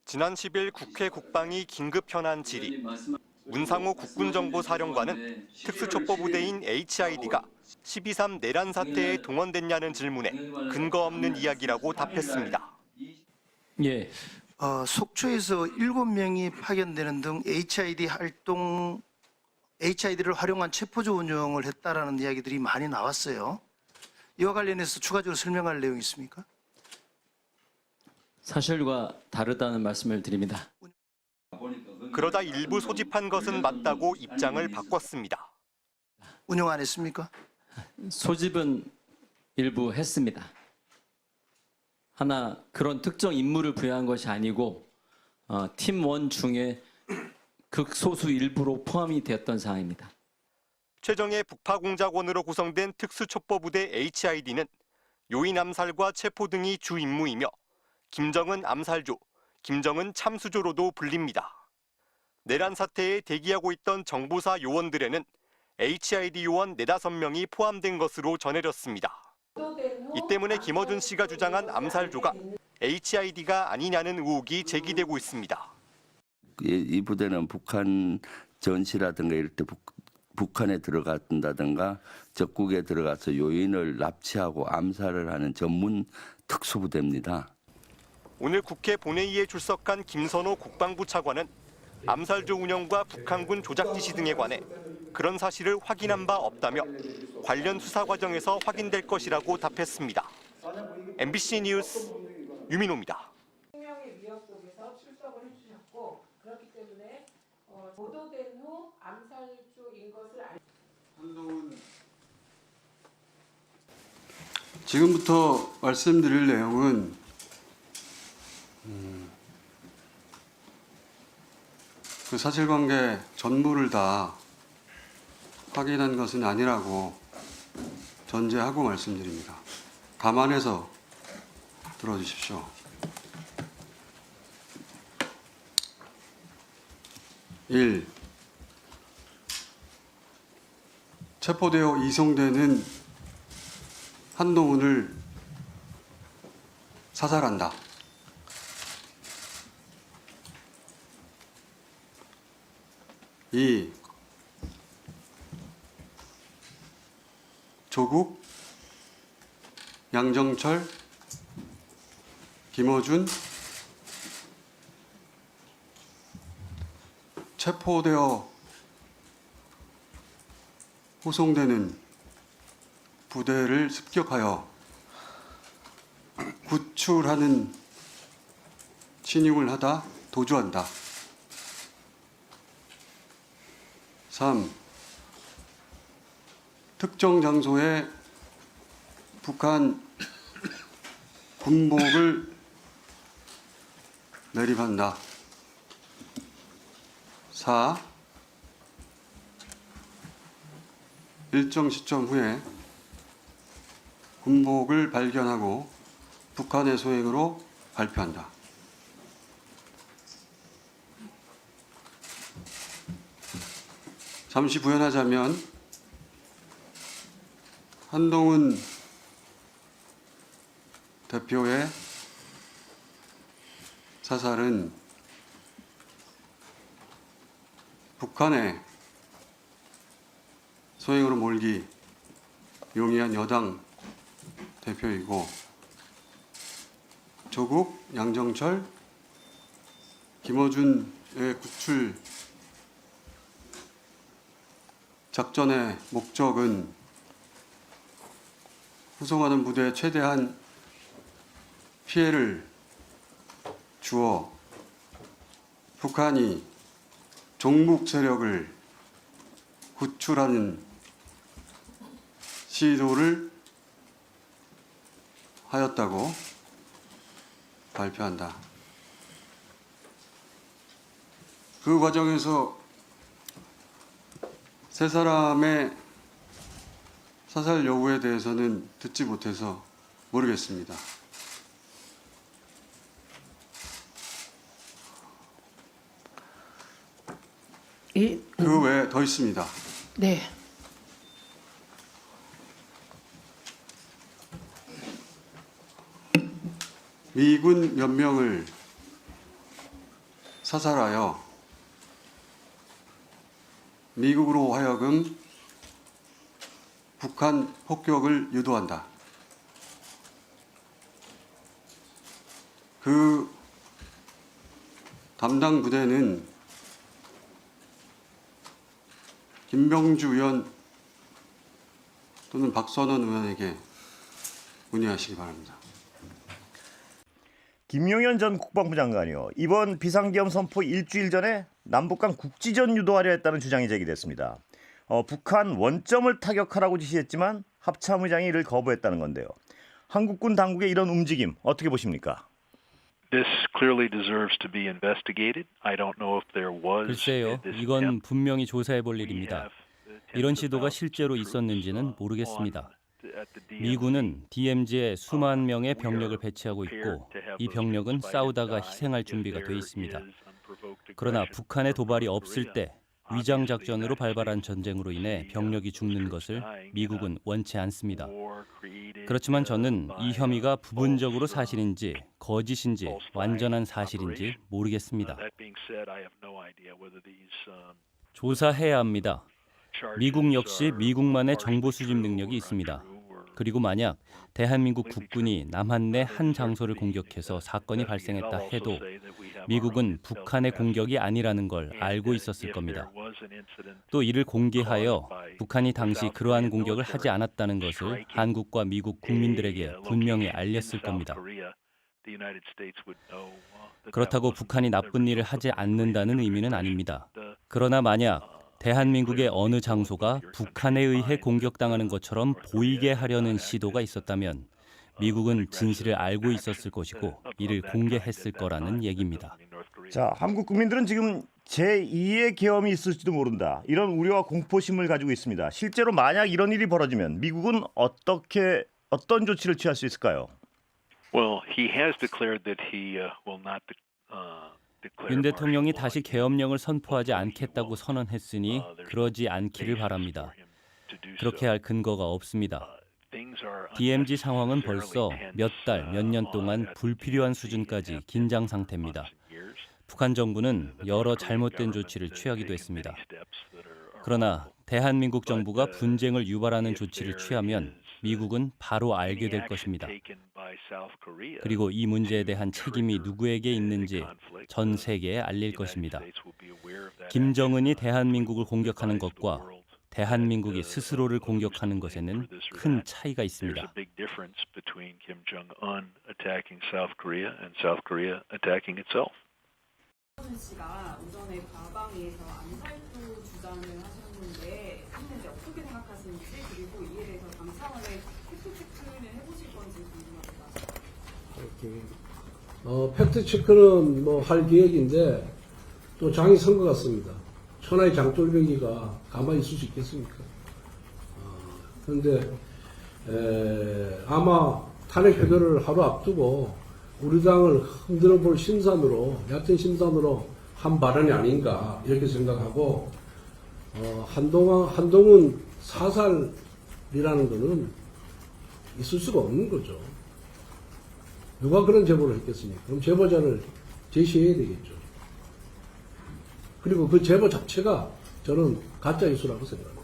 지난 10일 국회 국방위 긴급 현안 질의. 문상호 국군정보사령관은 특수첩보부대인 HID가 12.3 내란 사태에 동원됐냐는 질문에 근거 없는 이야기라고 답했습니다. 예. 속초에서 7명이 파견되는 등 HID를 활용한 체포조 운영을 했다라는 이야기들이 많이 나왔어요. 이와 관련해서 추가적으로 설명할 내용이 있습니까? 사실과 다르다는 말씀을 드립니다. 그러다 일부 소집한 것은 맞다고 입장을 바꿨습니다. 운영 안 했습니까? 소집은 일부 했습니다. 하나 그런 특정 임무를 부여한 것이 아니고 팀 1 중에 극소수 일부로 포함이 되었던 사항입니다. 최정예 북파공작원으로 구성된 특수첩보부대 HID는 요인 암살과 체포 등이 주 임무이며 김정은 암살조, 김정은 참수조로도 불립니다. 내란 사태에 대기하고 있던 정보사 요원들에는 HID 요원 4~5명이 포함된 것으로 전해졌습니다. 이 때문에 김어준 씨가 주장한 암살조가 HID가 아니냐는 의혹이 제기되고 있습니다. 이 부대는 북한 전시라든가 이럴 때 북한에 들어간다든가 적국에 들어가서 요인을 납치하고 암살을 하는 전문 특수부대입니다. 오늘 국회 본회의에 출석한 김선호 국방부 차관은 암살조 운영과 북한군 조작 지시 등에 관해 그런 사실을 확인한 바 없다며 관련 수사 과정에서 확인될 것이라고 답했습니다. MBC 뉴스 유민호입니다. 생명의 위협 속에서 출석을 해주셨고 그렇기 때문에 보도된 후 암살조인 것을 한동훈 지금부터 말씀드릴 내용은 그 사실관계 전부를 다 확인한 것은 아니라고 전제하고 말씀드립니다. 감안해서 들어주십시오. 1. 체포되어 이송되는 한동훈을 사살한다. 2. 조국, 양정철, 김어준 체포되어 호송되는 부대를 습격하여 구출하는 침입을 하다 도주한다. 3. 특정 장소에 북한 군복을 매립한다. 4. 일정 시점 후에 군복을 발견하고 북한의 소행으로 발표한다. 잠시 부연하자면 한동훈 대표의 사살은 북한의 소행으로 몰기 용이한 여당 대표이고 조국, 양정철, 김어준의 구출 작전의 목적은 후송하는 부대에 최대한 피해를 주어 북한이 종북 세력을 구출하는 시도를 하였다고 발표한다. 그 과정에서 세 사람의 사살 여부에 대해서는 듣지 못해서 모르겠습니다. 그 외에 더 있습니다. 네. 미군 몇 명을 사살하여 미국으로 하여금 북한 폭격을 유도한다. 그 담당 부대는 김병주 의원 또는 박선원 의원에게 문의하시기 바랍니다. 김용현 전 국방부 장관이요. 이번 비상계엄 선포 일주일 전에 남북 간 국지전 유도하려 했다는 주장이 제기됐습니다. 북한 원점을 타격하라고 지시했지만 합참의장이 이를 거부했다는 건데요. 한국군 당국의 이런 움직임 어떻게 보십니까? This clearly deserves to be investigated. I don't know if there was. 글쎄요, 이건 분명히 조사해 볼 일입니다. 이런 시도가 실제로 있었는지는 모르겠습니다. 미군은 DMZ에 수만 명의 병력을 배치하고 있고 이 병력은 싸우다가 희생할 준비가 돼 있습니다. 그러나 북한의 도발이 없을 때 위장 작전으로 발발한 전쟁으로 인해 병력이 죽는 것을 미국은 원치 않습니다. 그렇지만 저는 이 혐의가 부분적으로 사실인지 거짓인지 완전한 사실인지 모르겠습니다. 조사해야 합니다. 미국 역시 미국만의 정보 수집 능력이 있습니다. 그리고 만약 대한민국 국군이 남한 내 한 장소를 공격해서 사건이 발생했다 해도 미국은 북한의 공격이 아니라는 걸 알고 있었을 겁니다. 또 이를 공개하여 북한이 당시 그러한 공격을 하지 않았다는 것을 한국과 미국 국민들에게 분명히 알렸을 겁니다. 그렇다고 북한이 나쁜 일을 하지 않는다는 의미는 아닙니다. 그러나 만약 대한민국의 어느 장소가 북한에 의해 공격당하는 것처럼 보이게 하려는 시도가 있었다면 미국은 진실을 알고 있었을 것이고 이를 공개했을 거라는 얘기입니다. 자, 한국 국민들은 지금 제2의 계엄이 있을지도 모른다. 이런 우려와 공포심을 가지고 있습니다. 실제로 만약 이런 일이 벌어지면 미국은 어떤 조치를 취할 수 있을까요? Well, he has declared that he will not 윤 대통령이 다시 계엄령을 선포하지 않겠다고 선언했으니 그러지 않기를 바랍니다. 그렇게 할 근거가 없습니다. DMZ 상황은 벌써 몇 달, 몇 년 동안 불필요한 수준까지 긴장 상태입니다. 북한 정부는 여러 잘못된 조치를 취하기도 했습니다. 그러나 대한민국 정부가 분쟁을 유발하는 조치를 취하면 미국은 바로 알게 될 것입니다. 그리고 이 문제에 대한 책임이 누구에게 있는지 전 세계에 알릴 것입니다. 김정은이 대한민국을 공격하는 것과 대한민국이 스스로를 공격하는 것에는 큰 차이가 있습니다. 씨가 오전에 과방위에서 암살도 주장을 하셨는데 어떻게 생각하시는지 그리고 이에 대해서 당 차원의 팩트 체크는 해보실 건지 궁금합니다. 팩트 체크는 뭐 할 계획인데 또 장이 선 것 같습니다. 천하의 장돌배기가 가만히 있을 수 있겠습니까? 그런데 아마 탄핵 표결을 하루 앞두고 우리 당을 흔들어 볼 심산으로, 얕은 심산으로 한 발언이 아닌가 이렇게 생각하고 한동훈 사살이라는 거는 있을 수가 없는 거죠. 누가 그런 제보를 했겠습니까? 그럼 제보자를 제시해야 되겠죠. 그리고 그 제보 자체가 저는 가짜 뉴스라고 생각합니다.